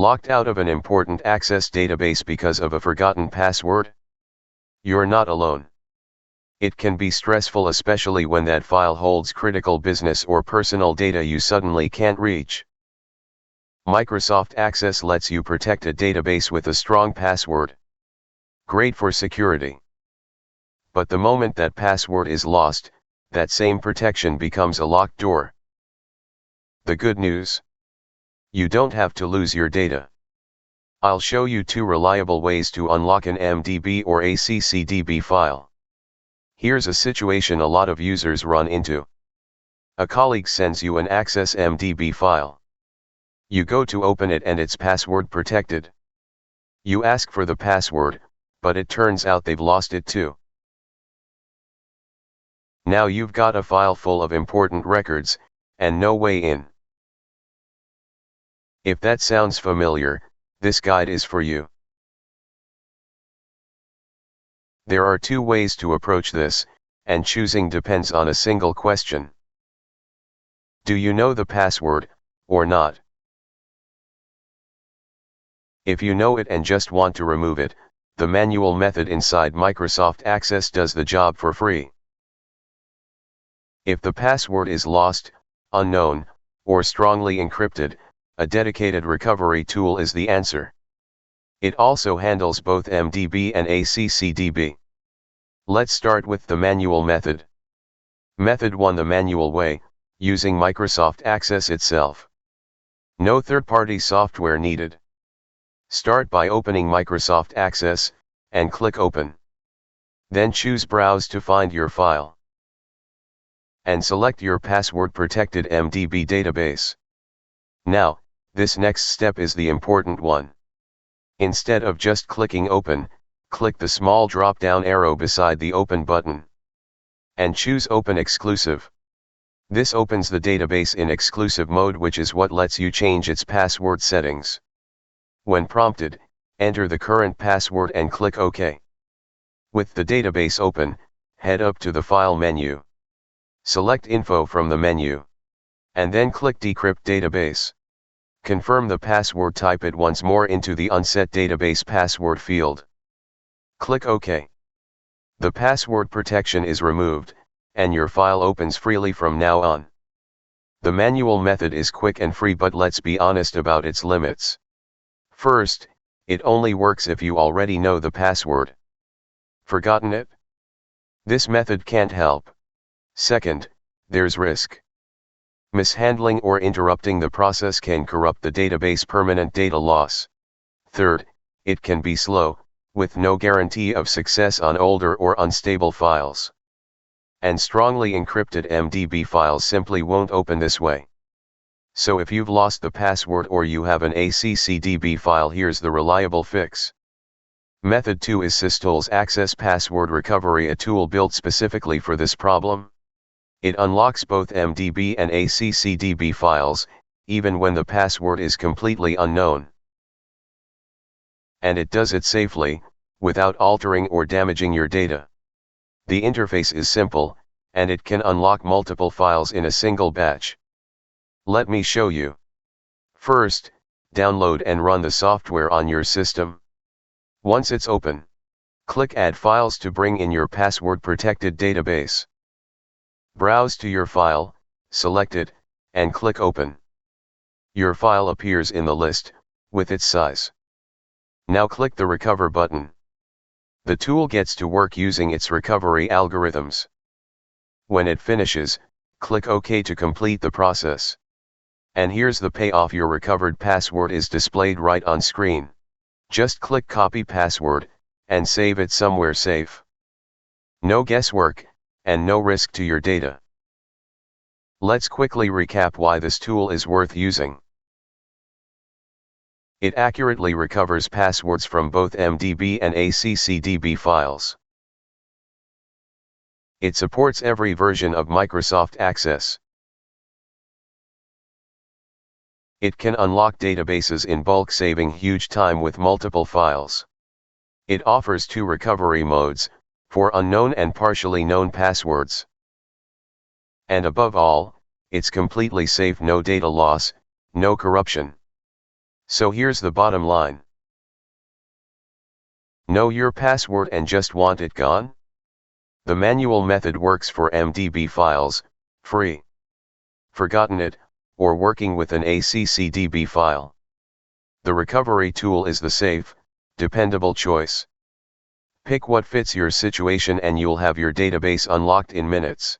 Locked out of an important Access database because of a forgotten password? You're not alone. It can be stressful, especially when that file holds critical business or personal data you suddenly can't reach. Microsoft Access lets you protect a database with a strong password. Great for security. But the moment that password is lost, that same protection becomes a locked door. The good news? You don't have to lose your data. I'll show you 2 reliable ways to unlock an MDB or ACCDB file. Here's a situation a lot of users run into. A colleague sends you an Access MDB file. You go to open it and it's password protected. You ask for the password, but it turns out they've lost it too. Now you've got a file full of important records, and no way in. If that sounds familiar, this guide is for you. There are 2 ways to approach this, and choosing depends on a single question. Do you know the password, or not? If you know it and just want to remove it, the manual method inside Microsoft Access does the job for free. If the password is lost, unknown, or strongly encrypted, a dedicated recovery tool is the answer. It also handles both MDB and ACCDB. Let's start with the manual method. Method 1: the manual way, using Microsoft Access itself. No third-party software needed. Start by opening Microsoft Access, and click Open. Then choose Browse to find your file. And select your password-protected MDB database. Now, this next step is the important one. Instead of just clicking Open, click the small drop-down arrow beside the Open button. And choose Open Exclusive. This opens the database in exclusive mode, which is what lets you change its password settings. When prompted, enter the current password and click OK. With the database open, head up to the File menu. Select Info from the menu. And then click Decrypt Database. Confirm the password, type it once more into the Unset Database Password field. Click OK. The password protection is removed, and your file opens freely from now on. The manual method is quick and free, but let's be honest about its limits. First, it only works if you already know the password. Forgotten it? This method can't help. Second, there's risk. Mishandling or interrupting the process can corrupt the database, permanent data loss. Third, it can be slow, with no guarantee of success on older or unstable files. And strongly encrypted MDB files simply won't open this way. So if you've lost the password or you have an ACCDB file, here's the reliable fix. Method 2 is SysTools Access Password Recovery, a tool built specifically for this problem. It unlocks both MDB and ACCDB files, even when the password is completely unknown. And it does it safely, without altering or damaging your data. The interface is simple, and it can unlock multiple files in a single batch. Let me show you. First, download and run the software on your system. Once it's open, click Add Files to bring in your password-protected database. Browse to your file, select it, and click Open. Your file appears in the list, with its size. Now click the Recover button. The tool gets to work using its recovery algorithms. When it finishes, click OK to complete the process. And here's the payoff: your recovered password is displayed right on screen. Just click Copy Password, and save it somewhere safe. No guesswork, and no risk to your data. Let's quickly recap why this tool is worth using. It accurately recovers passwords from both MDB and ACCDB files. It supports every version of Microsoft Access. It can unlock databases in bulk, saving huge time with multiple files. It offers 2 recovery modes, for unknown and partially known passwords. And above all, it's completely safe: no data loss, no corruption. So here's the bottom line. Know your password and just want it gone? The manual method works for MDB files, free. Forgotten it, or working with an ACCDB file. The recovery tool is the safe, dependable choice. Pick what fits your situation and you'll have your database unlocked in minutes.